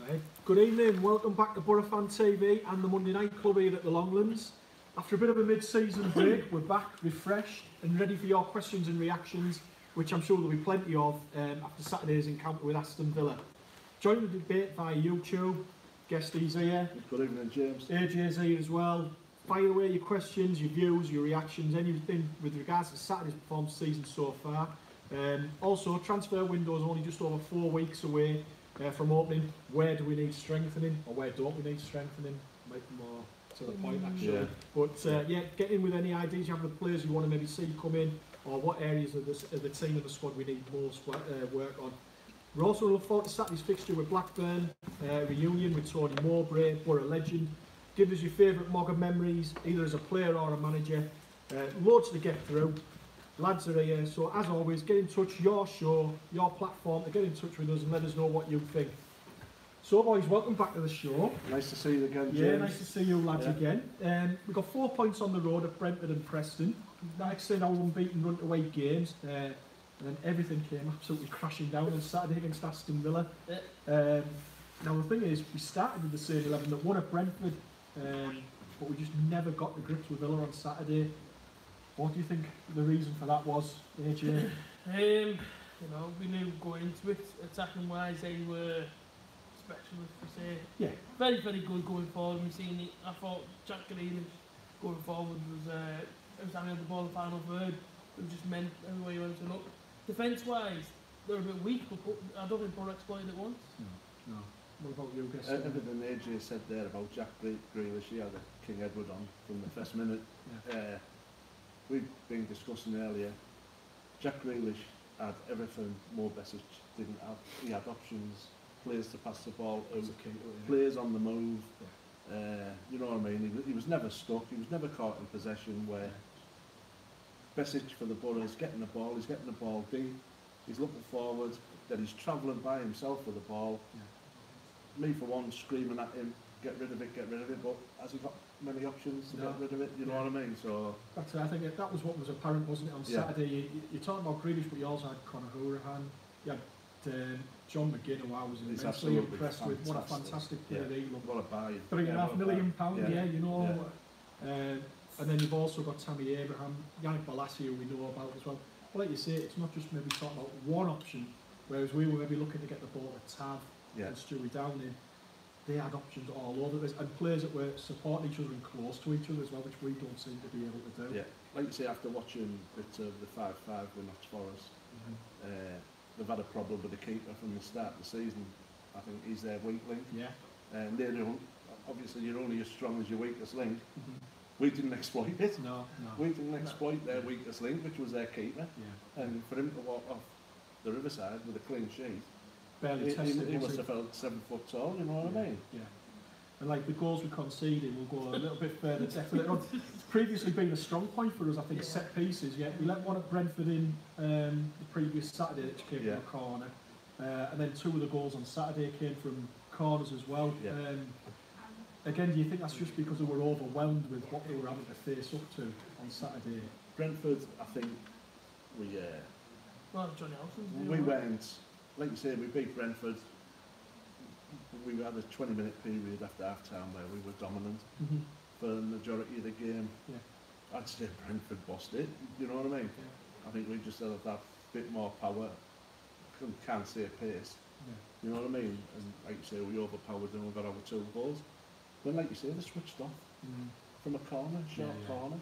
Right. Good evening, welcome back to Boro Fan TV and the Monday Night Club here at the Longlands. After a bit of a mid-season break, we're back refreshed and ready for your questions and reactions, which I'm sure there'll be plenty of after Saturday's encounter with Aston Villa. Join the debate via YouTube. Guesties here. Good evening, James. AJ's here as well. Fire away your questions, your views, your reactions, anything with regards to Saturday's performance season so far. Also, transfer window is only just over 4 weeks away from opening. Where do we need strengthening, or where don't we need strengthening? Might be more to the point actually. Yeah. But yeah, get in with any ideas you have of the players you want to maybe see come in, or what areas of the team and the squad we need most work on. We're also looking forward to Saturday's fixture with Blackburn, reunion with Tony Mowbray, Boro legend. Give us your favourite Mogger memories, either as a player or a manager. Loads to get through. Lads are here, so as always, get in touch, your show, your platform, to get in touch with us and let us know what you think. So boys, welcome back to the show. Nice to see you again, James. Yeah, nice to see you lads again. We've got 4 points on the road at Brentford and Preston. That extended our unbeaten run to 8 games. And then everything came absolutely crashing down on Saturday against Aston Villa. Now the thing is, we started with the same 11 that won at Brentford, but we just never got to grips with Villa on Saturday. What do you think the reason for that was, AJ? You know, we knew going into it, attacking wise, they were specialists per se. Yeah. Very, very good going forward. We've seen it. I thought Jack Grealish going forward was having the ball the final third. It just meant everywhere you went to look. Defence wise, they're a bit weak, but I don't think Boro exploited it once. No. What about you, guys? Everything AJ said there about Jack Grealish, he had a King Edward on from the first minute. Yeah. We've been discussing earlier, Jack Grealish had everything Mo Besic didn't have. He had options, players to pass the ball out, players on the move. You know what I mean? He was never stuck, he was never caught in possession where Besic for the Boro is getting the ball, he's getting the ball deep, he's looking forward, then he's travelling by himself with the ball. Me for one, screaming at him, get rid of it, but has he got many options to get rid of it? You know what I mean? So that's it. I think that was what was apparent, wasn't it, on Saturday? You're talking about Grealish, but you also had Conor Hourihane, you had John McGinn, who I was immensely impressed with. What a fantastic player he looked. What a buy. £3.5 million, you know. And then you've also got Tammy Abraham, Yannick Bolasie, who we know about as well. But like you say, it's not just maybe talking about one option, whereas we were maybe looking to get the ball to Tav and Stewie Downing. They had options all over this, and players that were supporting each other and close to each other as well, which we don't seem to be able to do. Yeah, like you say, after watching bits of the 5-5 with Notts Forest, they've had a problem with the keeper from the start of the season. I think he's their weak link. Yeah. And obviously you're only as strong as your weakest link. We didn't exploit it. No. We didn't exploit their weakest link, which was their keeper. Yeah. And for him to walk off the Riverside with a clean sheet, he must have felt 7 foot tall, you know what I mean? Yeah. And like the goals we conceded, we'll go a little bit further depth later on. It's previously been a strong point for us, I think, set pieces. Yeah, we let one at Brentford in the previous Saturday, which came from a corner. And then 2 of the goals on Saturday came from corners as well. Yeah. Again, do you think that's just because we were overwhelmed with what they were having to face up to on Saturday? Brentford, I think we Johnny Helson's we went. Like you say, we beat Brentford. We had a 20-minute period after half-time where we were dominant for the majority of the game. Yeah. I'd say Brentford bossed it, you know what I mean? Yeah. I think we just had that bit more power, can't say pace, you know what I mean? And like you say, we overpowered them and got our 2 goals. Then like you say, they switched off from a corner, short corner,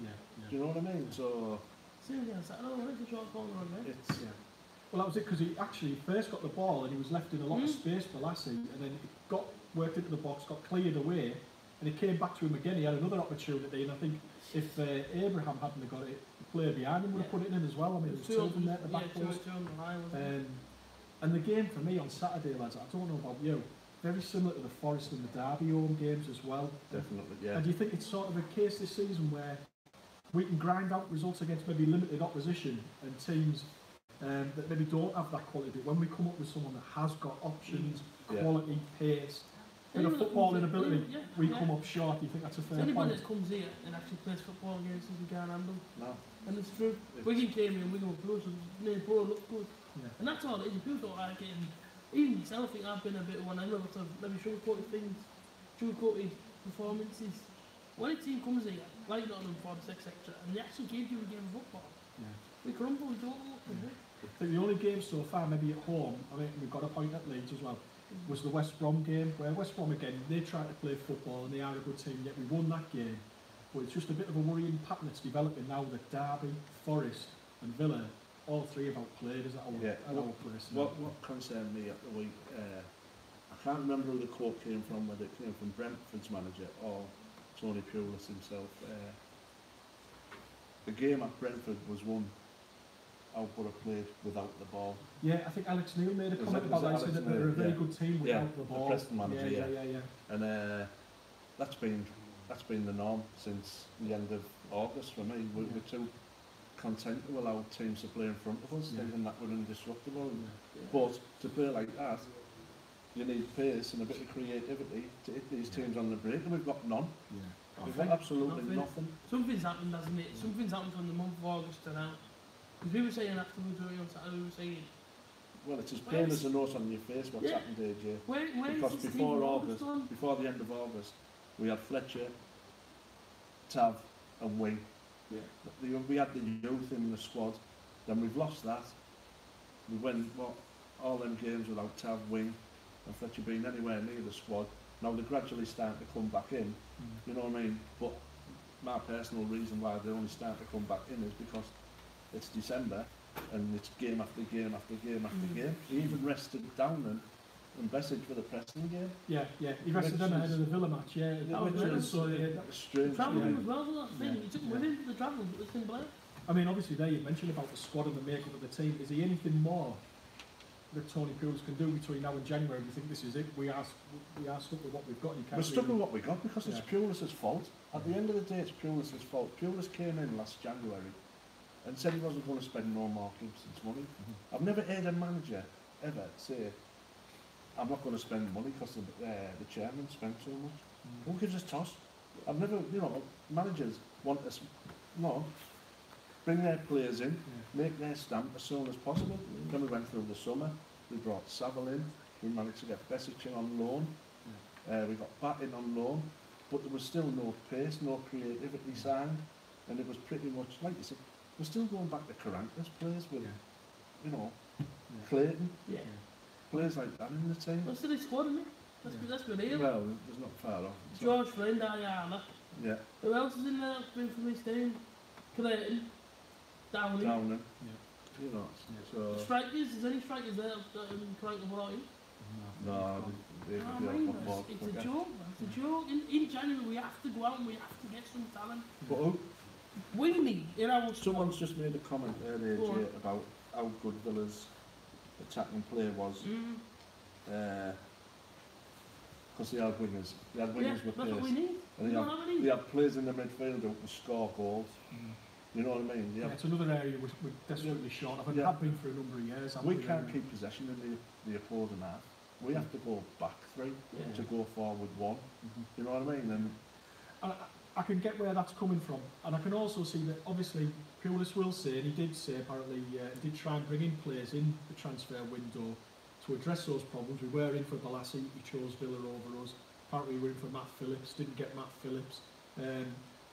do you know what I mean? So... it's a short corner on there. Well, that was it, because he actually first got the ball and he was left in a lot of space for Lassie, and then he worked into the box, got cleared away, and he came back to him again. He had another opportunity, and I think if Abraham hadn't got it, the player behind him would have put it in as well. I mean, there was 2 of them there at the back post. And the game for me on Saturday, lads, I don't know about you, very similar to the Forest and the Derby home games as well. Definitely, yeah. And do you think it's sort of a case this season where we can grind out results against maybe limited opposition and teams that maybe don't have that quality, but when we come up with someone that has got options, quality, pace, bit of footballing ability, we come up short? Do you think that's a fair point? Anybody that comes here and actually plays football against us, we can't handle. No. And it's true. Wigan came in, Wigan were close, and Boro looked good. And that's all it is. People don't like getting even myself, I think I've been a bit of one end of maybe sugarcoated things, sugarcoated performances. When a team comes here, like Nottingham Forest, etc., and they actually give you a game of football, we crumble, we don't look good. I think the only game so far, maybe at home, I mean, we've got a point at Leeds as well, was the West Brom game, where West Brom again, they tried to play football and they are a good team, yet we won that game. But it's just a bit of a worrying pattern that's developing now that Derby, Forest and Villa, all three have outplayed us at our place. What concerned me at the week, I can't remember who the quote came from, whether it came from Brentford's manager or Tony Pulis himself. The game at Brentford was won how Boro played without the ball. Yeah, I think Alex Neil made a comment about that. He said that they're a very good team without the ball. The Preston manager, yeah. And that's been the norm since the end of August for me. We're too content to allow teams to play in front of us, thinking that we're indestructible. But to play like that, you need pace and a bit of creativity to hit these teams on the break, and we've got none. We've got absolutely nothing. Something's happened, hasn't it? Something's happened from the month of August to now. Because we were saying afterwards, on Saturday, we were saying... Well, it's as plain as a nose on your face what's happened, AJ. Because before August, before the end of August, we had Fletcher, Tav and Wing. We had the youth in the squad, then we've lost that. We went all them games without Tav, Wing and Fletcher being anywhere near the squad. Now they're gradually starting to come back in, you know what I mean? But my personal reason why they're only starting to come back in is because it's December and it's game after game after game after game. He even rested down and Bessage for the Preston game. Yeah. He rested them ahead of the Villa match, That was strange. Travelling as well, that thing. He took with him for the travel, but it's in Blair. I mean, obviously there you mentioned about the squad and the makeup of the team. Is there anything more that Tony Pulis can do between now and January? We think this is it. We are stuck with what we've got. We're stuck with what we got because it's Pulis' fault. At the end of the day, it's Pulis' fault. Pulis came in last January and said he wasn't going to spend no more Gibson's money. I've never heard a manager ever say, I'm not going to spend money because the chairman spent so much. Who gives us toss? I've never, managers want us, bring their players in, make their stamp as soon as possible. Then we went through the summer, we brought Saville in, we managed to get Bessich in on loan, we got Bat in on loan, but there was still no pace, no creativity signed, and it was pretty much, like you said, we're still going back to Karanka's players with, Clayton, players like that in the team. That's the squad, isn't it? That's been real. Well, there's not far off. George Flynn, Ayala. Yeah. Who else is in there that's been from this team? Clayton. Downing. So... Strikers? Is there any strikers there that Karanka brought in? No, it's a joke. It's a joke. In January we have to go out and we have to get some talent. But we need in our someone's just made a comment earlier, Jay, about how good Villa's attacking play was. Because they had wingers. They had wingers with that's pace. What we need. And they had players in the midfield who can score goals. You know what I mean? It's another area we're desperately short of, and have been for a number of years. We can't keep possession in the opposing half. We have to go back three to go forward one. You know what I mean? And I can get where that's coming from, and I can also see that obviously Pulis will say, and he did say apparently, he did try and bring in players in the transfer window to address those problems. We were in for Balassi, he chose Villa over us. Apparently we were in for Matt Phillips, didn't get Matt Phillips.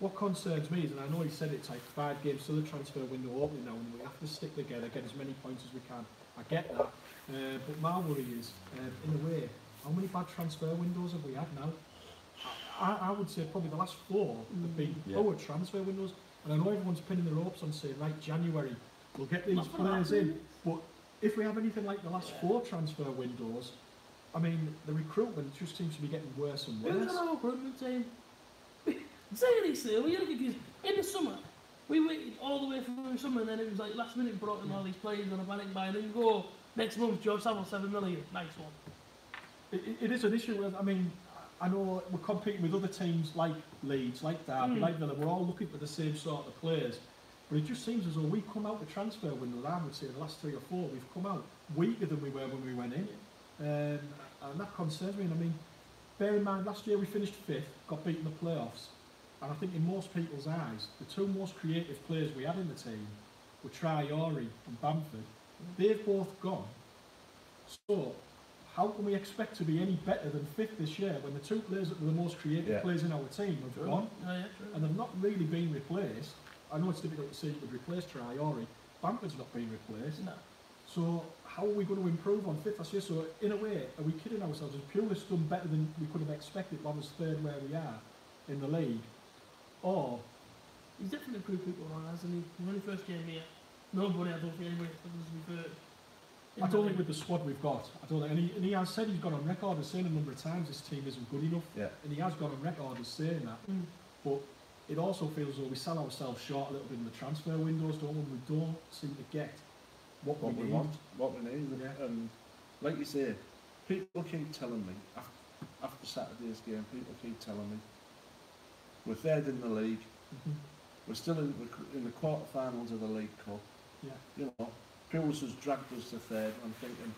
What concerns me is, and I know he said it's like 5 games till the transfer window opening now, and we have to stick together, get as many points as we can. I get that, but my worry is, in a way, how many bad transfer windows have we had now? I would say probably the last 4 have been poor transfer windows, and I know everyone's pinning their hopes on saying, right, January, we'll get these players in, but if we have anything like the last 4 transfer windows, I mean, the recruitment just seems to be getting worse and worse. Who's our recruitment team? Seriously, we because in the summer, we waited all the way through the summer, and then it was like last minute brought in all these players on a panic buy, and then go next month, George Saville, 7 million, nice one. It is an issue. I mean, I know we're competing with other teams like Leeds, like Derby, like Villa. We're all looking for the same sort of players, but it just seems as though we come out the transfer window. I would say the last 3 or 4, we've come out weaker than we were when we went in, and that concerns me. And I mean, bear in mind, last year we finished 5th, got beaten in the playoffs. And I think in most people's eyes, the 2 most creative players we had in the team were Traore and Bamford. They've both gone. So, how can we expect to be any better than 5th this year when the 2 players that were the most creative players in our team have gone and they've not really been replaced? I know it's difficult to say you could replace Traore. Bamford's not been replaced. No. So how are we going to improve on 5th this year? So in a way, are we kidding ourselves? Has Pulis done better than we could have expected while was 3rd where we are in the league? Or he's definitely improved people on, hasn't he? When he first came here, nobody, I don't think anybody expected us to be 3rd. I don't think with the squad we've got, I don't think, and he has said he's gone on record as saying a number of times this team isn't good enough, and he has gone on record as saying that. But it also feels as though we sell ourselves short a little bit in the transfer windows, don't we? We don't seem to get what we need. want, what we need. And like you say, people keep telling me after Saturday's game, people keep telling me we're 3rd in the league, we're still in the quarterfinals of the League Cup. You know, Pulis has dragged us to 3rd. I'm thinking,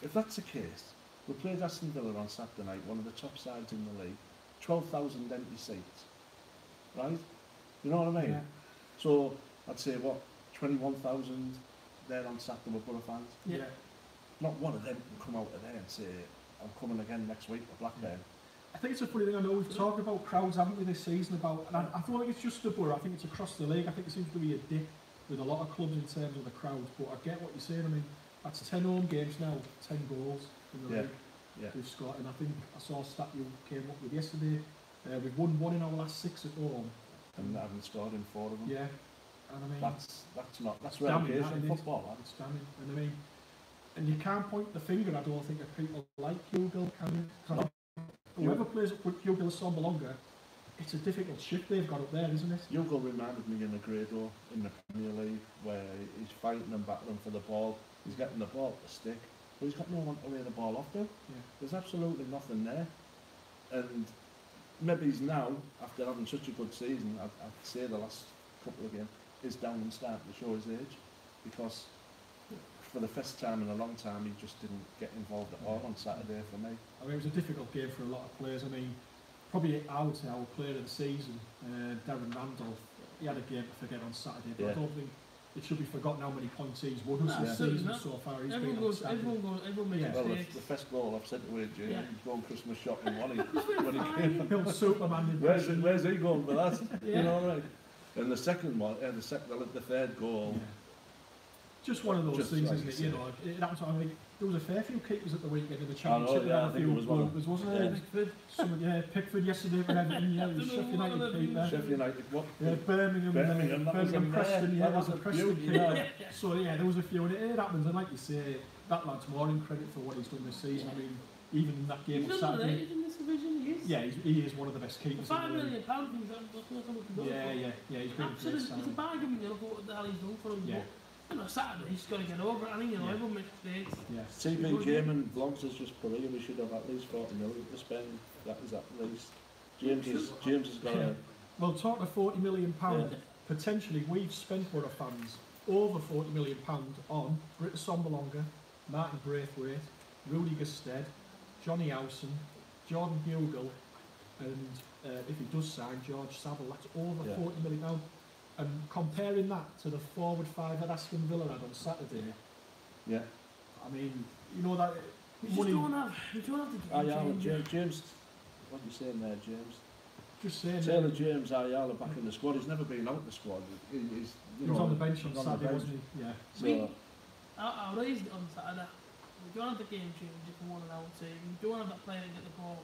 if that's the case, we played Aston Villa on Saturday night, one of the top sides in the league, 12,000 empty seats, right? You know what I mean? So I'd say what, 21,000 there on Saturday with Boro fans. Not one of them can come out of there and say, I'm coming again next week to Blackburn. I think it's a funny thing. I know we've talked about crowds, haven't we, this season? About, and I don't think it's just the Borough. I think it's across the league. I think it seems to be a dip with a lot of clubs in terms of the crowds. But I get what you're saying. I mean, that's 10 home games now, 10 goals in the league we've scored. And I think I saw a stat you came up with yesterday. We've won 1 in our last 6 at home, and haven't scored in 4 of them. Yeah, and I mean that's relegation football. It's damning. And I mean, and you can't point the finger. I don't think at people like Hugill, can you? Whoever plays up with Hugill or Sombalonga, it's a difficult shift they've got up there, isn't it? Hugill reminded me in the Grado in the Premier League where he's fighting and battling for the ball. He's getting the ball to stick, but he's got no one to lay the ball off to. There's absolutely nothing there. And maybe he's now, after having such a good season, I'd say the last couple of games, is down and starting to show his age, because for the first time in a long time he just didn't get involved at all on Saturday for me. I mean, it was a difficult game for a lot of players. I mean, probably I would say our player of the season, Darren Randolph, he had a game to forget on Saturday, but I don't think it should be forgotten how many points he's won us this season so far. Everyone makes mistakes. The first goal I've sent away, Jay, he's going Christmas shopping when he came. Bill Superman. Where's he going for that? You know, right? And the second one, the 3rd goal. Just one of those things, isn't it? You know, it happens. I mean, there was a fair few keepers at the weekend in the Championship. I think it was one. Wasn't it? Pickford yesterday for Everton. Yeah, it was Sheffield United keeper. Sheffield United, what? Yeah, Birmingham, Preston. Yeah, that was a Preston keeper. So yeah, there was a few, and it happens. And like you say, that lad's more in credit for what he's done this season. I mean, even in that game on Saturday. In this division, he is. Yeah, he is one of the best keepers. £5 million. He's been absolutely. It's a bargain. You look at what the hell he's done for him. Yeah. You know, Saturday he's got to get over it. I think everyone makes mistakes. TV Gaming vlogs us just per year. We should have at least 40 million to spend. That is at least. James has got a. Well, talking of £40 million, potentially we've spent for our fans over £40 million on Britta Sombalonga, Martin Braithwaite, Rudy Gusted, Johnny Howson, Jordan Hugill, and if he does sign George Saville, that's over £40 million now. And comparing that to the forward 5 that Aston Villa had on Saturday, I mean, you know that we don't have the James, what are you saying there, James? Just saying. Taylor James Ayala back in the squad. He's never been out the squad. He was on the bench on Saturday, wasn't he? Yeah. So I raised it on Saturday. We don't have the game changer for one and out team. We don't have that player to get the ball.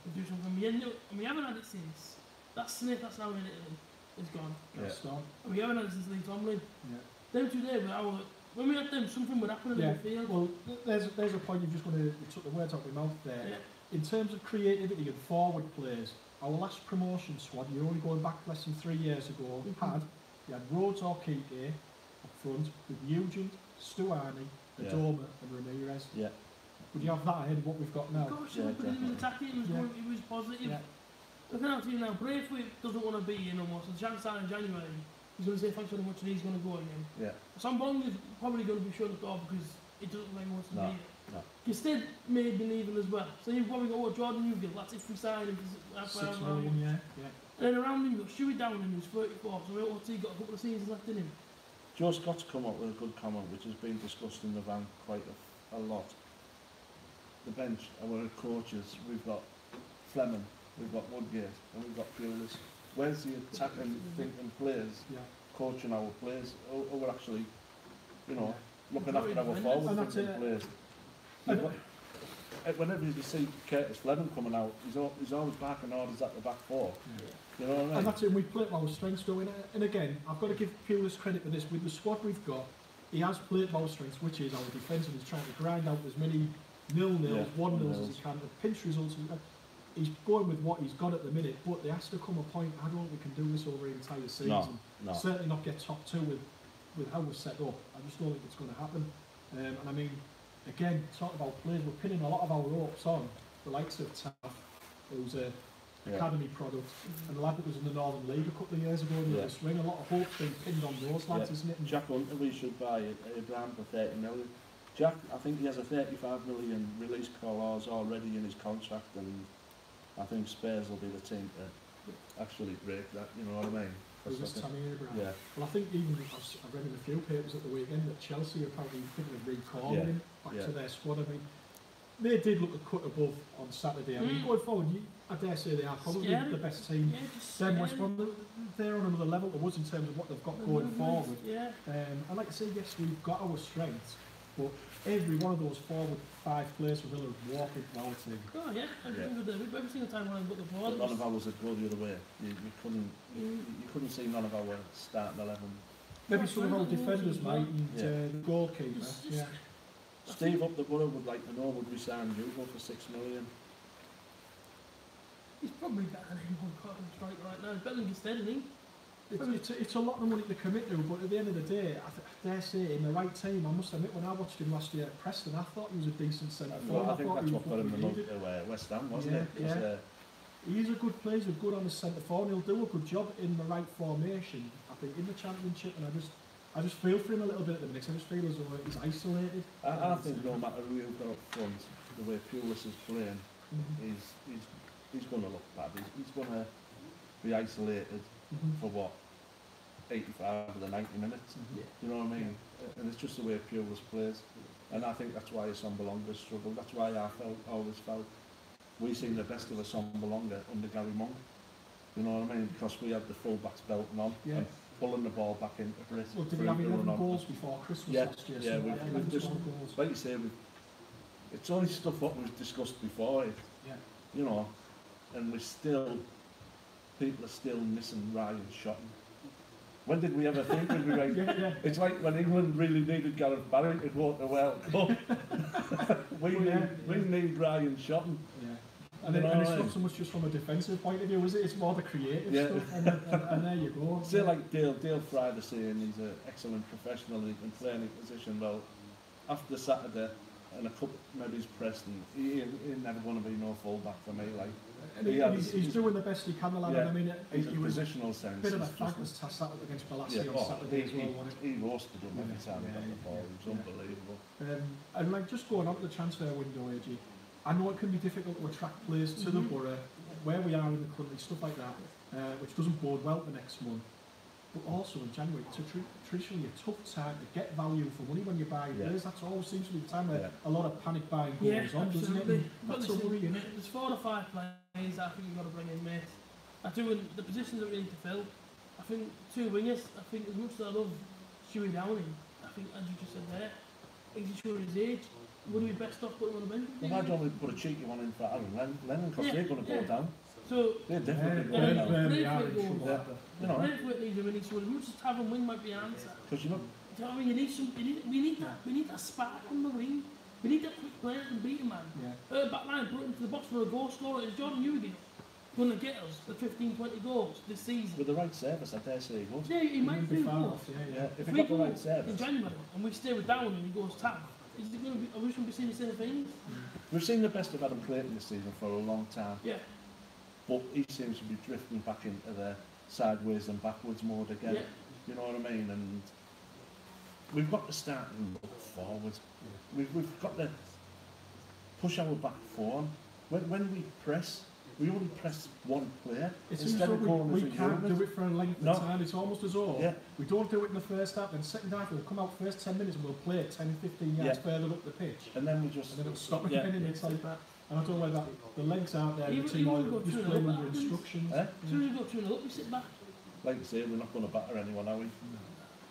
We do something. We haven't had it since. That Smith that's now in Italy is gone. And we haven't had it since Lee Tomlin. Them 2 days, when we had them, something would happen in the field. Well, there's a point you took the words out of my mouth there. In terms of creativity and forward players, our last promotion squad, you're only going back less than 3 years ago, you had Rhodes or Kike up front with Nugent, Stuani, Adoma and Ramirez. Would you have that ahead of what we've got now? Of course, but he was attacking, he was positive. Looking at you now, Braithwaite doesn't want to be in almost. The chance out in January, he's going to say thanks very much and he's going to go again. Somebody is probably going to be shut off because he doesn't like wants to be there. Gusted may be leaving as well. So you've probably got Jordan Hugill, that's if we sign him. $6 million, And then around him, you've got Shuey Downing, who's 34, so what's he got? A couple of seasons left in him. Joe Scott's come up with a good comment which has been discussed in the van quite a lot. the bench, our coaches, we've got Fleming, we've got Woodgate, and we've got Pulis. Where's the attacking, thinking players, coaching our players, who are actually, you know, looking after our forward thinking players? Whenever you see Curtis Fleming coming out, he's always barking orders at the back four. You know what I mean? And that's it, we play our strengths though, and again, I've got to give Pulis credit for this. With the squad we've got, he has played our strengths, which is our defence, and he's trying to grind out as many 0-0s, 1-0s as he can, to pinch results. He's going with what he's got at the minute, but there has to come a point, I don't think we can do this over the entire season. No. Certainly not get top two with how we're set up. I just don't think it's going to happen. And I mean, again, talk about players, we're pinning a lot of our hopes on the likes of Taff, who's a academy product, and the lad that was in the Northern League a couple of years ago in the swing. A lot of hope's been pinned on those lads, isn't it? And Jack Hunter, we should buy a brand for 30 million. Jack, I think he has a 35 million release clause already in his contract, and I think Spurs will be the team to actually break that, you know what I mean? Tammy Abraham. Yeah. Well, I think even I read in a few papers at the weekend that Chelsea are probably thinking of recalling him back to their squad. I mean, they did look a cut above on Saturday. I mean, going forward, I dare say they are probably the best team. Then West Brom, they're on another level to us in terms of what they've got going forward. And like I say, yes, we've got our strengths, but every one of those forward 5 players for Villa is walking to our team. Oh yeah, every single time when I've got the ball. None of ours would go the other way. You couldn't see none of our starting 11. Maybe some of our defenders, mate, and the goalkeeper. Steve up the Borough would like to know, would we sign Hugo for 6 million? He's probably better than him on Cotton Strike right now. He's better than Gusted, isn't he? It's a lot of money to commit to, but at the end of the day, I dare say, in the right team, I must admit, when I watched him last year at Preston, I thought he was a decent centre-forward. I think that's what got him the move to West Ham, wasn't it? He's a good player, he's good on the centre-forward, and he'll do a good job in the right formation, I think, in the Championship, and I just feel for him a little bit at the minute. I just feel as though he's isolated. I think no matter who you've got up front, the way Pulis is playing, he's going to look bad. He's going to be isolated for what? 85 of the 90 minutes. You know what I mean? And it's just the way Pulis plays. And I think that's why Assombalonga struggled. That's why I always felt we seen the best of Assombalonga under Gary Monk. You know what I mean? Because we had the full-backs belting on and pulling the ball back into it. Well, did we have 11 goals before Christmas last year? Yeah, we've just, like you say, it's only stuff what we've discussed before, you know, and people are still missing Ryan Shotton. When did we ever think we'd be right? It's like when England really needed Gareth Barry to go to the World Cup. we need Ryan Shotton. And it's not so much just from a defensive point of view, is it? It's more the creative stuff, and there you go. Say like Dale Fry saying he's an excellent professional, he can play any position. Well, after Saturday and a couple, maybe he's Preston, he never going to be no fullback for me. Like, he's doing the best he can, the lad. I mean, he's a positional sense. A bit of a thankless task that against Balassi on Saturday as well, wasn't it? He roasted him every time he got the ball. It was unbelievable. And like just going on to the transfer window, AG, I know it can be difficult to attract players to the Borough, where we are in the country, stuff like that, which doesn't bode well the next month. But also in January, it's traditionally a tough time to get value for money when you buy players. That always seems to be the time where a lot of panic buying goes on, doesn't it? That's a worry, isn't it? There's 4 or 5 players that I think you've got to bring in, mate. I do, in the positions that we need to fill, I think 2 wingers, I think as much as I love Stewie Downing, I think, as you just said there, he's sure his age. Would it be best off putting him on the bench? Well, I'd only put a cheeky one in for Aaron Lennon because they're going to go down. So they're definitely going down. Braithwaite needs a mini, so as much as Tavern Wing might be an answer. Because you know, do you know what I mean? We need that spark on the wing. We need that quick player to beat a man. Back line, put it into the box for a goal scorer. Is Jordan Newgate going to get us the 15-20 goals this season? With the right service, I dare say he would. Yeah, he might do. If he got the right service. In January, and we stay with Down and he goes tap. Is it going to be? Are we going to be seeing the same things? We've seen the best of Adam Clayton this season for a long time. But he seems to be drifting back into the sideways and backwards mode again. You know what I mean? And we've got to start and look forward. We've got to push our back four. When we press, we only press one player It's instead of going we as a can't unit. do it for a length No. of time. It's almost as though Yeah. we don't do it in the first half, then second half we'll come out first 10 minutes and we'll play it 10, 15 yards Yeah. further up the pitch. And then we just... And then it'll stop Yeah. again, and it's like that. And I don't know whether the lengths out there, the Even- team even either go just through playing the under back, instructions. Eh? As soon as we got 2-0 up, we sit back. Like I say, we're not going to batter anyone, are we?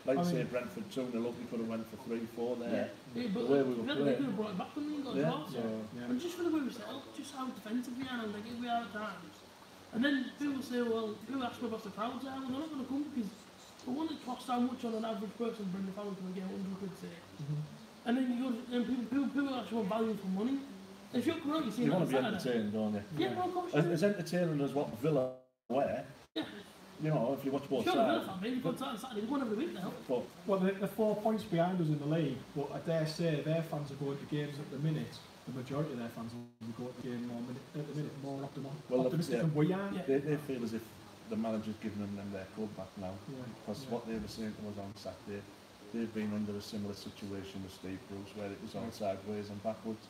Like I I say, mean- Brentford 2-0 up, we could have went for 3-4 there. Yeah, but The way we were they playing. could have brought it back when we got Yeah, lost. so... Yeah. And just for the way we set up, just how defensive we are and like we are at times. And then people say, well, people ask me about the crowds are, well, they're not going to come because for one, it costs how much on an average person to bring the family to a game, 100 quid say. And then you go, and people actually want value for money. If you're coming out, you see You that want on to be Saturday. entertained, don't you? Yeah, well, of course you do. As entertaining as what Villa were, Yeah. you know, if you watch both Sure, the Villa sides. fan, maybe go to Saturday, we're going every week now. But Well, they're 4 points behind us in the league, but I dare say their fans are going to games at the minute. The majority of their fans will go to the game at the minute more optimistic yeah. than we are. Yeah. they feel as if the manager's giving them their club back now. Yeah. Because what they were saying to us on Saturday, they've been under a similar situation with Steve Bruce, where it was all sideways and backwards.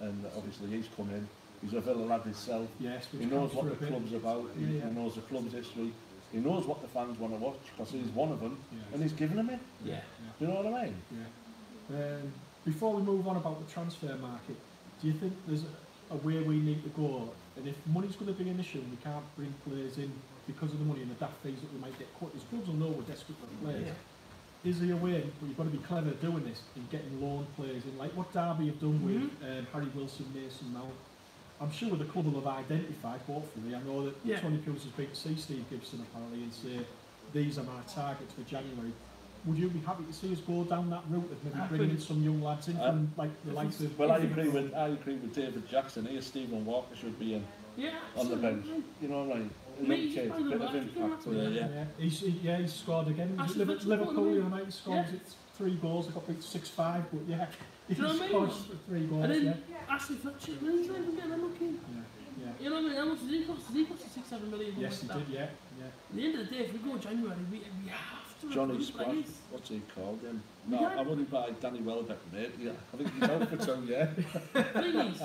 And obviously he's come in, he's a Villa lad himself. Yes, He knows what the club's about, he Yeah. knows the club's history, he knows what the fans want to watch, because he's one of them, Yeah. and he's giving them it. Yeah. Do you know what I mean? Yeah. Before we move on about the transfer market, do you think there's a way we need to go? And if money's going to be an issue and we can't bring players in because of the money and the daft fees that we might get cut, as clubs will know we're desperate for players. Yeah. Is there a way, but you've got to be clever doing this, in getting loan players in, like what Derby have done with Harry Wilson, Mason Mount? I'm sure the club will have identified, hopefully. I know that Tony Pulis has been to see Steve Gibson apparently and say, these are my targets for January. Would you be happy to see us go down that route of maybe bringing some young lads in from like the likes of... Well, I agree with David Jackson here. Stephen Walker should be in on the bench. You know what I mean? A young kid, a bit of impact there, He's scored again. Liverpool United scored 3 goals. They got beat 6-5, but he scored 3 goals. And then Ashley Fletcher, he's not even getting unlucky. Yeah. You know what I mean? How much did he cost? Did he cost 6-7 million? Yes, he did. Yeah. At the end of the day, if we go January, we have to Johnny recruit Squad, players. what's he called him? No, I wouldn't buy Danny Welbeck, mate. Yeah, I think he's out for 2 years. Please.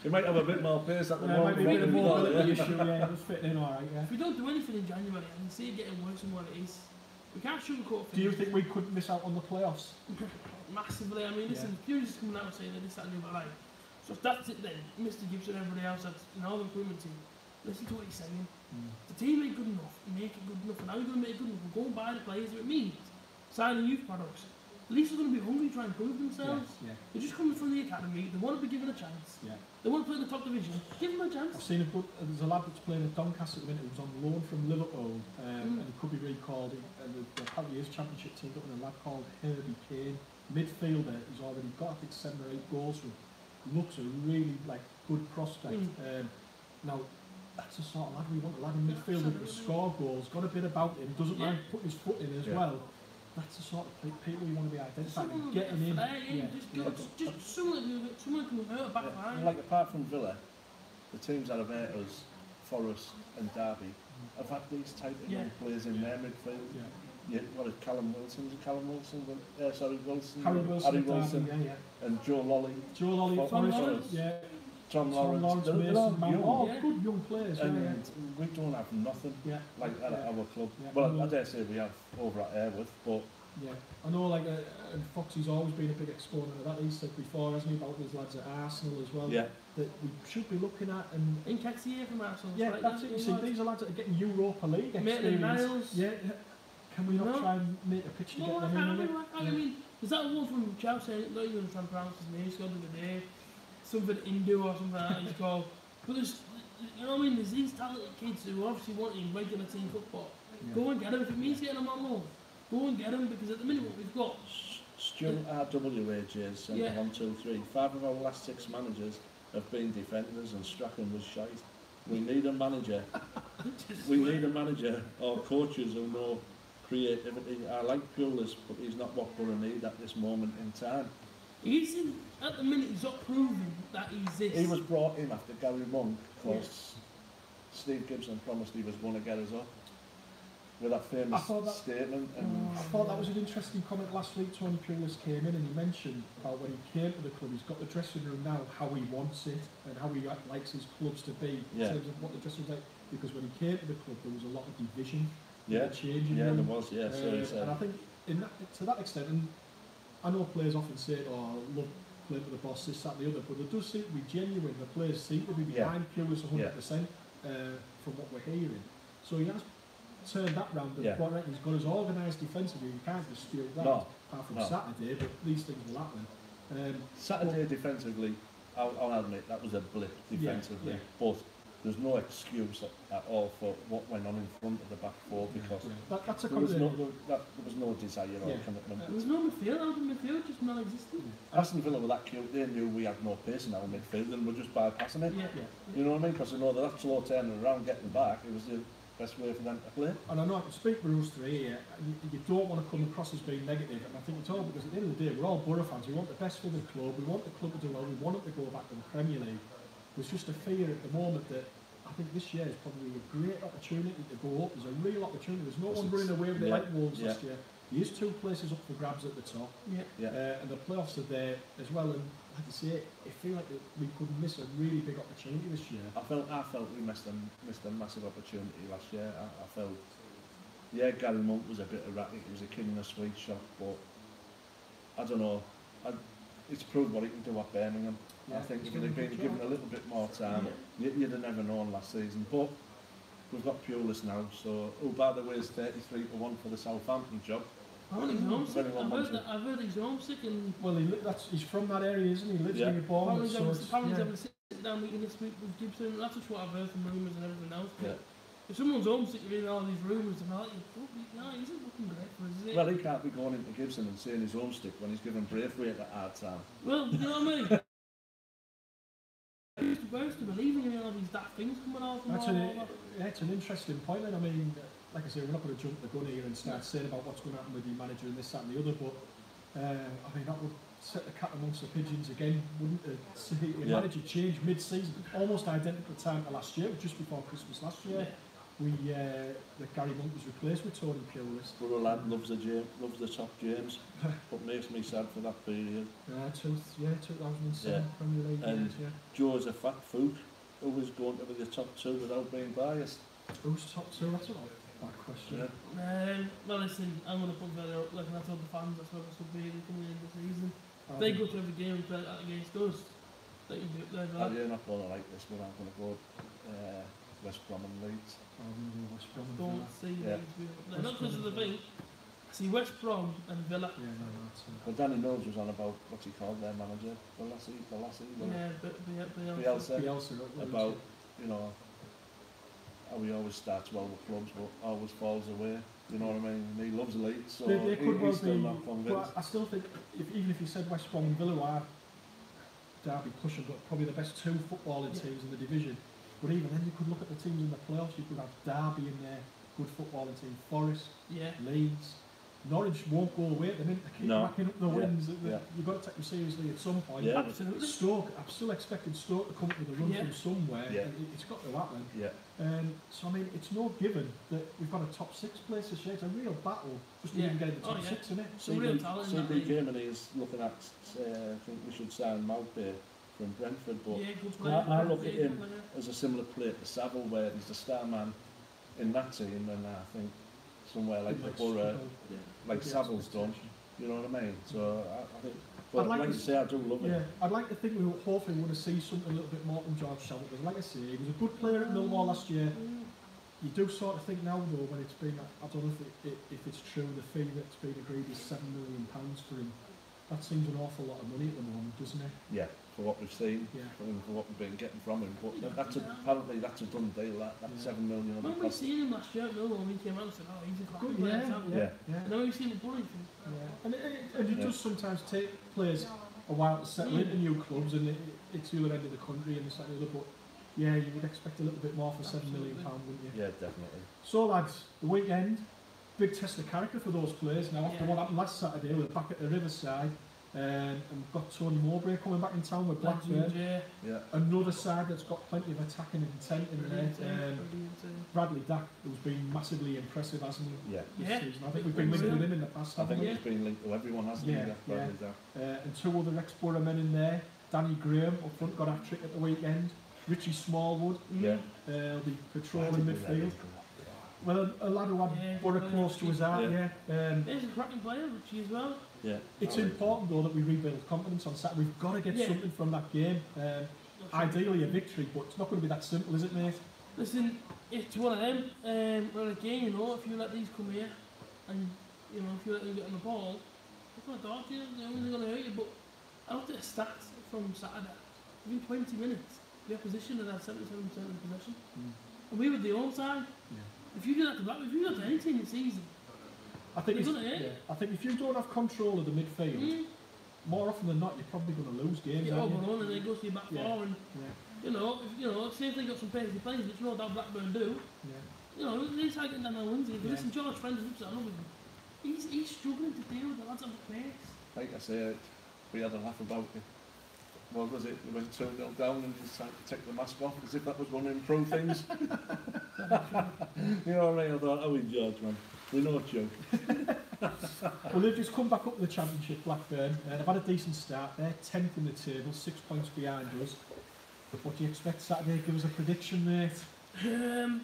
He might have a bit more pace at the Might moment. be a bit of than more he does, issue. Yeah, it was fitting in all right. Yeah. If we don't do anything in January and we see it getting worse than what it is, we can't sugarcoat things. Do you think we could miss out on the playoffs? Massively. I mean, listen, Furious is coming out and saying that this, that, and the other. So if that's it then, Mr. Gibson and everybody else that's in all the recruitment team, listen to what he's saying. The team ain't good enough, make it good enough, and how are you going to make it good enough? We'll go and buy the players if it means signing youth products. At least they're going to be hungry to try and prove themselves. They're just coming from the academy, they want to be given a chance. They want to play in the top division, give them a chance. I've seen there's a lad that's playing at Doncaster at the minute who's on loan from Liverpool, and he could be recalled. And apparently his championship team got with a lad called Herbie Kane, midfielder. He's already got, I think, 7 or 8 goals from. Looks a really good prospect. Now, that's the sort of lad we want, a lad in midfield who can score goals, got a bit about him, doesn't mind putting his foot in as well. That's the sort of people we want to be identifying and getting in. Just someone can hurt a back line. Like, apart from Villa, the teams that have hurt us, Forest and Derby, have had these type of young players in their midfield. What is Callum Wilson? Is it Callum Wilson? Wilson. Harry Wilson. And Joe Lolly. Forest, Tom Lawrence. They're all young. Good young players. And we don't have nothing like at our club. Well, I dare say we have over at Airworth, but... I know, like, and Foxy's always been a big exponent of that. He said before, hasn't he, about those lads at Arsenal as well, that we should be looking at. And Nketiah from Arsenal. That's it. You see, these are lads that are getting Europa League experience. Niles. Can we not try and make a pitch to get them in? I mean, there's that one from Chelsea, not even trying to pronounce his name, he's got the other day, something Hindu or something like that he's called. But there's, you know what I mean, there's these talented kids who obviously want in regular team football. Go and get them. If it means getting them on loan, go and get them, because at the minute what we've got... Stuart RWAJ said 1, 2, 3. 5 of our last 6 managers have been defenders and Strachan was shite. We need a manager. We need a manager or coaches who know creativity. I like Pulis, but he's not what we're going to need at this moment in time. At the minute, he's not proving that he's this. He was brought in after Gary Monk because Steve Gibson promised he was going to get us up. with that famous statement. And I thought that was an interesting comment last week. Tony Pulis came in and he mentioned about when he came to the club, he's got the dressing room now, how he wants it and how he likes his clubs to be in terms of what the dressing room's like. Because when he came to the club, there was a lot of division. Changing room. There was. So and I think to that extent, and I know players often say, "Oh, I love playing for the boss, this, that, and the other," but there does seem to be genuine. The players seem to be behind Pulis 100% from what we're hearing. So he has turned that round and quite right. He's got us organised defensively. You can't dispute that. Apart from Saturday, but these things will happen. Saturday defensively, I'll admit that was a blip defensively, but there's no excuse at all for what went on in front of the back four because there was no desire or commitment. There was no midfield. The midfield just non-existent. Aston Villa were that cute. They knew we had no pace in our midfield and we're just bypassing it. You know what I mean? Because they know that slow turning around, getting back, it was the best way for them to play. And I know I can speak for us three here. You don't want to come across as being negative, and I think it's all because at the end of the day, we're all Boro fans. We want the best for the club. We want the club to do well. We want it to go back to the Premier League. There's just a fear at the moment that I think this year is probably a great opportunity to go up. There's a real opportunity. There's no one running away with it like Wolves last year. There is 2 places up for grabs at the top, and the playoffs are there as well. And like I say, I feel like we could miss a really big opportunity this year. I felt we missed a massive opportunity last year. I felt, Gary Monk was a bit erratic. He was a king in a sweet shop, but I don't know. It's proved what he can do at Birmingham. I think if he'd have been given a little bit more time, you'd have never known last season. But we've got Pulis now, so by the way, is 33-1 for the Southampton job. I've heard he's homesick and... Well, he's from that area, isn't he? He lives near Bournemouth. Apparently he's having a sit-down meeting this week with Gibson. That's just what I've heard from rumours and everything else. If someone's homesick, you're reading all these rumours and all that, he isn't looking great for us, is he? Well, he can't be going into Gibson and saying he's homesick when he's giving Braithwaite a hard time. Well, you know what I mean? I used to believe in all these daft things coming out from it's an interesting point. And I mean, like I say, we're not going to jump the gun here and start saying about what's going to happen with the manager and this, that and the other, but I mean, that would set the cat amongst the pigeons again, wouldn't it? See the manager change mid-season, almost identical time to last year, just before Christmas last year. Gary Monk was replaced with Tony Pulis. Boro lad loves the top James, but makes me sad for that period. 2007 Premier League and years, Joe's a fat food, always going to be the top 2 without being biased. Who's top 2? That's a bad question. Well, listen, I'm going to put Villa up, like I told the fans, that's where we should be coming in the season. They go to every game and play that against us. They can do it there. You're not going to like this, but I'm going to go West Brom and Leeds. Don't see Leeds. Not because of the thing. See West Brom and Villa. But Danny Mills was on about what's he called their manager, Bielsa. About how he always starts well with clubs but always falls away. You know what I mean? And he loves Leeds, so he's still not convinced. But I still think even if you said West Brom and Villa are Derby pushing, but probably the best 2 footballing teams in the division. But even then, you could look at the teams in the playoffs. You could have Derby in there, good footballing team. Forest, Leeds, Norwich won't go away at the minute. They keep racking up the wins. You've got to take them seriously at some point. Absolutely. Stoke, I'm still expecting Stoke to come with a run from somewhere. It's got to happen. So I mean, it's no given that we've got a top 6 place this year. It's a real battle just to even get in the top 6, isn't it? Some real talent. CB Germany is looking at. I think we should sign Maupay from Brentford, but I look at him as a similar player to Saville, where he's the star man in that team, and I think somewhere like the Borough, like Saville's done, you know what I mean? So I think, but like you say, I do love him. I'd like to think we hopefully want to see something a little bit more from George Saville, because like I say, he was a good player at Millwall last year. You do sort of think now though, when it's been, I don't know if it's true, the fee that's been agreed is £7 million for him. That seems an awful lot of money at the moment, doesn't it? Yeah, for what we've seen, for what we've been getting from him. But apparently that's a done deal, that's £7 million. When we seen him last year at Millwall, when he came out and said, oh, he's a cracking player. And now we've seen him bully him. And it does sometimes take players a while to settle into new clubs, and it's the other end of the country and this, that, and the other, but you would expect a little bit more for £7 million, wouldn't you? Yeah, definitely. So lads, the weekend, big test of character for those players. Now after what happened last Saturday, we're back at the Riverside. And we've got Tony Mowbray coming back in town with Blackburn. Yeah. Another side that's got plenty of attacking intent in there. Bradley Dack, who's been massively impressive, hasn't he? Yeah. This season. I think we've been linked with him in the past. I think he's been linked to everyone, hasn't he? Bradley Dack. And two other ex-Boro men in there. Danny Graham up front got a trick at the weekend. Richie Smallwood will be patrolling midfield. Well, a lad who had Boro close to his heart, There's a cracking player, Richie, as well. Yeah. It's important though that we rebuild confidence on Saturday. We've got to get something from that game. Ideally a victory, but it's not going to be that simple, is it, mate? Listen, it's one of them. Well, again, you know, if you let these come here, and you know, if you let them get on the ball, it's going to talk to you. They're only going to hurt you. But I looked at the stats from Saturday. Within 20 minutes, the opposition had 77% of possession, and we were the whole time. If you do that to Blackburn, if you do that to any team this season, I think if you don't have control of the midfield, more often than not, you're probably going to lose games. You overrun and then go to your back four, and you know, say if they got some pacey players, which no doubt Blackburn do. You know, they start getting down on Wednesday. But listen, George Friends looks at him. He's struggling to deal with the lads on the pace. Like I say, we had a laugh about it. What was it? We went 2-0 down and just tried to take the mask off as if that was going to improve things. You know what I mean? I thought, oh, George, man. We know it's you. Well, they've just come back up to the Championship, Blackburn. They've had a decent start. They're 10th in the table, 6 points behind us. What do you expect Saturday? Give us a prediction, mate.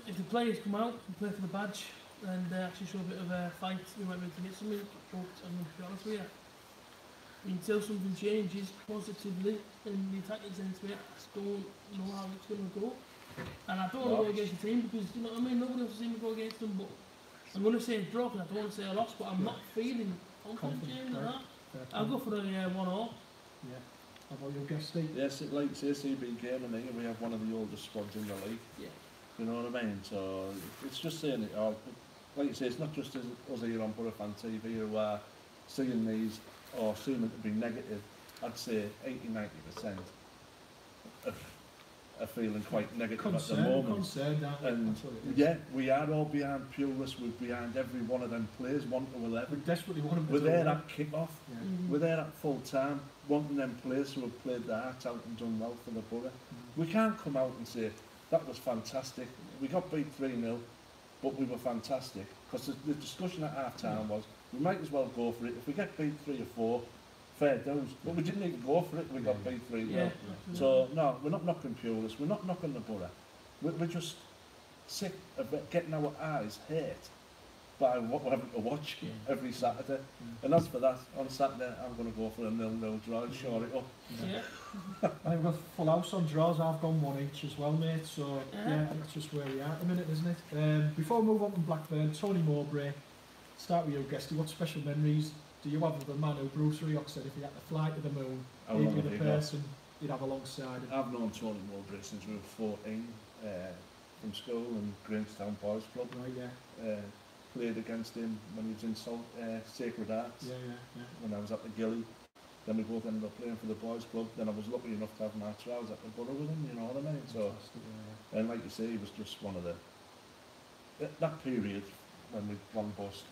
If the players come out and play for the badge and actually show a bit of a fight, we might be able to get something. But I'm going to be honest with you. Until something changes positively in the attacking sense, I just don't know how it's going to go. And I don't want to go against the team because, you know what I mean, nobody else has seen me go against them, but I'm going to say a draw because I don't want to say a loss, but I'm not feeling confident in that. I'll go for the 1-0. Yeah. How about your guest, Steve? Yes, like CB game, and we have one of the oldest squads in the league. Yeah. You know what I mean? So it's just saying it all. Like you say, it's not just us here on Boro Fan TV who are seeing these or seeing it to be negative. I'd say 80-90% are feeling quite negative at the moment. Concerned, and we are all behind Pulis. We're behind every one of them players, 1 to 11. We desperately want them to We're there at kick-off. We're there at full time, wanting them players who have played their hearts out and done well for the Boro. We can't come out and say, that was fantastic. We got beat 3-0, but we were fantastic. Because the discussion at half-time was, we might as well go for it. If we get beat 3 or 4, fair dues. But we didn't even go for it. We got beat 3-0. So, no, we're not knocking Pulis. We're not knocking the Boro. We're just sick of getting our eyes hurt by what we're having to watch every Saturday. And as for that, on Saturday, I'm going to go for a 0-0 draw and shore it up. I think we've got full house on draws. I've gone 1 each as well, mate. So, that's just where we are at the minute, isn't it? Before we move on from Blackburn, Tony Mowbray, start with you, Guesty. What special memories do you have of the man who Bruce Rioch said if he had to fly to the moon, he'd be the person you'd have alongside him? I've known Tony Mowbray since we were 14, from school and Grahamstown Boys Club. Right, Played against him when he was in Sacred Arts, when I was at the Gilly. Then we both ended up playing for the Boys Club. Then I was lucky enough to have my trials at the Boro with him, you know what I mean? So, and like you say, he was just one of that period when we won bust.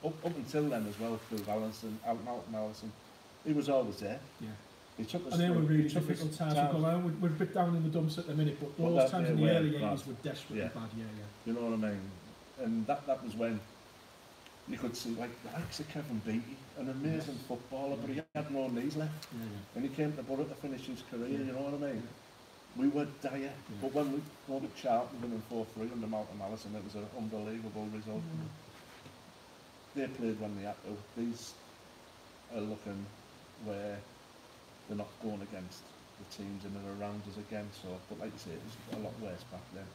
Up until then as well, through Allison, out Allison, he was always there. He took us. And they were really difficult times. We're a bit down in the dumps at the minute, but those times in the early 80s were desperately bad. You know what I mean? And that was when you could see like the likes of Kevin Beattie, an amazing footballer, but he had no knees left. And he came to Boro to finish his career, you know what I mean? We were dire, but when we won at Charlton, winning 4-3 under Malcolm Allison, it was an unbelievable result. They played when they had to. These are looking where they're not going against the teams in and around us again. So, but like you say, it was a lot worse back then.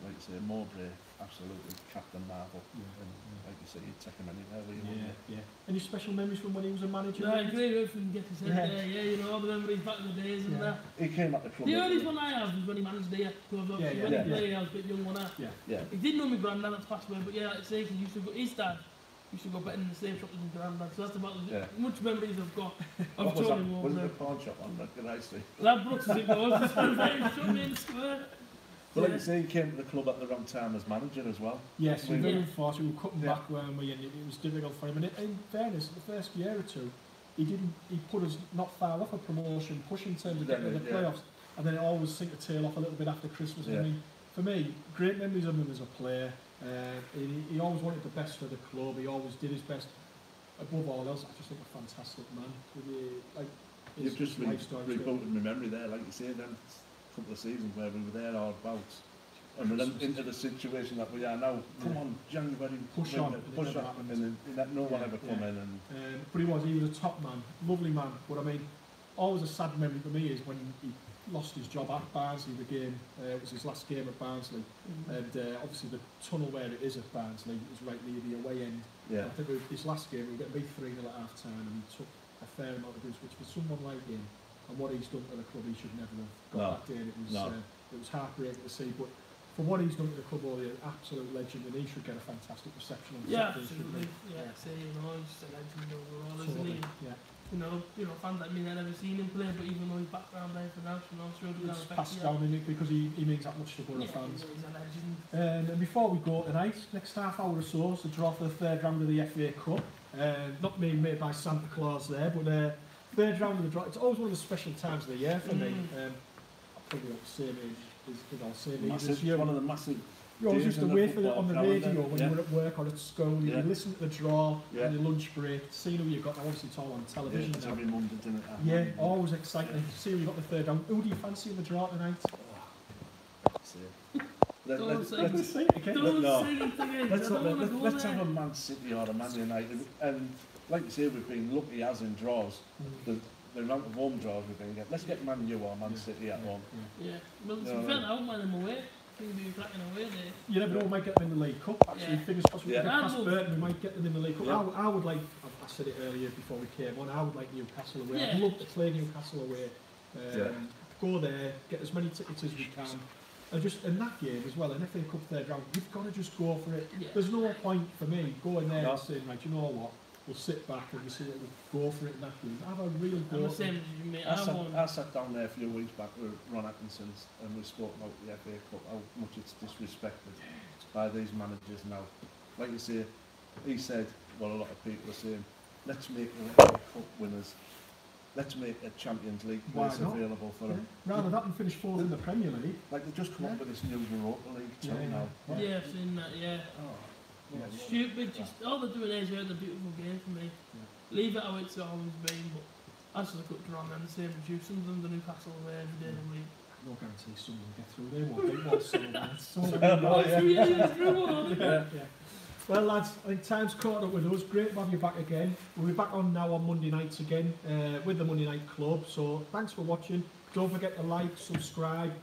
Like you say, Mowbray, absolutely Captain Marvel. And like you say, you'd take him anywhere where you want. Any special memories from when he was a manager? No, great if we can get his head there, you know, all the memories back in the days and that. He came at the club. The earliest one I have was when he managed there. When he played, I was a bit young one. He did know my granddad, that's passed away, but like I say, he used to go, his dad used to go betting in the same shop as his granddad, so that's about as much memories I've got of Tony Mowbray. Was it a pawn shop on that? Can I see? That Brooks as it goes, just shot me in the square. But like you say, he came to the club at the wrong time as manager as well. Yes, we were very unfortunate. We were cutting back, weren't we? And it was difficult for him. And in fairness, the first year or two, he put us not far off a promotion push in terms of getting to the playoffs, and then it always seemed to tail off a little bit after Christmas. I mean, for me, great memories of him as a player. He always wanted the best for the club. He always did his best. Above all else, I just think a fantastic man. You've just rebooted my memory there, like you say, then a couple of seasons where we were there all about. And we're into the situation that we are now. Come on, January, push on, and no one ever come in. And but he was a top man, lovely man. But I mean, always a sad memory for me is when he lost his job at Barnsley. The game it was his last game at Barnsley, and obviously the tunnel where it is at Barnsley is right near the away end. I think his last game we were getting beat 3-0 at half time, and he took a fair amount of abuse, which for someone like him and what he's done to the club, he should never have got that day. It was heartbreaking to see, but for what he's done to the club, he's an absolute legend, and he should get a fantastic reception on Saturday. Absolutely. Yeah, he's just a legend overall, isn't he? Yeah. You know, fans like me, I've never seen him play, but even though he's background there for now, sure it's passed down in it because he means that much to Boro fans. He's a legend. And before we go tonight, next half hour or so is the draw for the third round of the FA Cup. Not being made by Santa Claus there, but third round of the draw. It's always one of the special times of the year for me. I'm probably not the same age as this year. One of the massive. You always used to wait for it on the radio when you were at work or at school. You'd listen to the draw on your lunch break, see who you got. Obviously, it's all on television now. Every Monday, didn't it? Always exciting. See who you got the third round. Who do you fancy in the draw tonight? Let's say it again. Let's have a Man City or a Man United. And like you say, we've been lucky as in draws. The amount of home draws we've been getting. Let's get Man U or Man City at home. Well, to be fair, I don't mind them away. You never know, we might get them in the League Cup. Actually, fingers crossed we get past Burton, we might get them in the League Cup. I would like, I said it earlier before we came on, I would like Newcastle away. I'd love to play Newcastle away. Go there, get as many tickets as we can. And just in that game as well, an FA Cup third round, you've got to just go for it. There's no point for me going there and saying, right, you know what, we'll sit back and we'll go for it in that game. Have a real go. I sat down there a few weeks back with Ron Atkinson and we spoke about the FA Cup, how much it's disrespected by these managers now. Like you say, he said, well, a lot of people are saying, let's make the FA Cup winners. Let's make a Champions League place available for them. Rather than finish fourth in the Premier League. Like they've just come up with this new Europa League too now. I've seen that, stupid, just all they're doing is the beautiful game for me. Leave it how it's always been, but as for the cup draw, man, the same as you, some of them, the Newcastle away every day in the league. No guarantee someone will get through, they won't be Well lads, I think time's caught up with us. Great to have you back again. We'll be back on now on Monday nights again with the Monday Night Club. So thanks for watching. Don't forget to like, subscribe,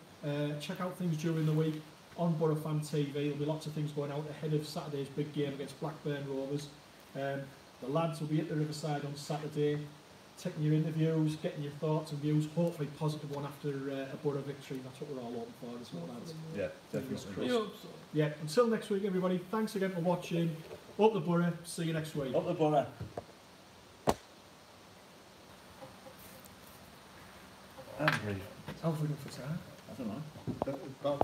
check out things during the week on Boro Fan TV. There'll be lots of things going out ahead of Saturday's big game against Blackburn Rovers. The lads will be at the Riverside on Saturday, taking your interviews, getting your thoughts and views, hopefully positive one after a Boro victory. That's what we're all hoping for as well, lads. Yeah, definitely. Hope so. Yeah, until next week everybody, thanks again for watching. Up the Boro, see you next week. Up the Boro. How have we done for time? I don't know.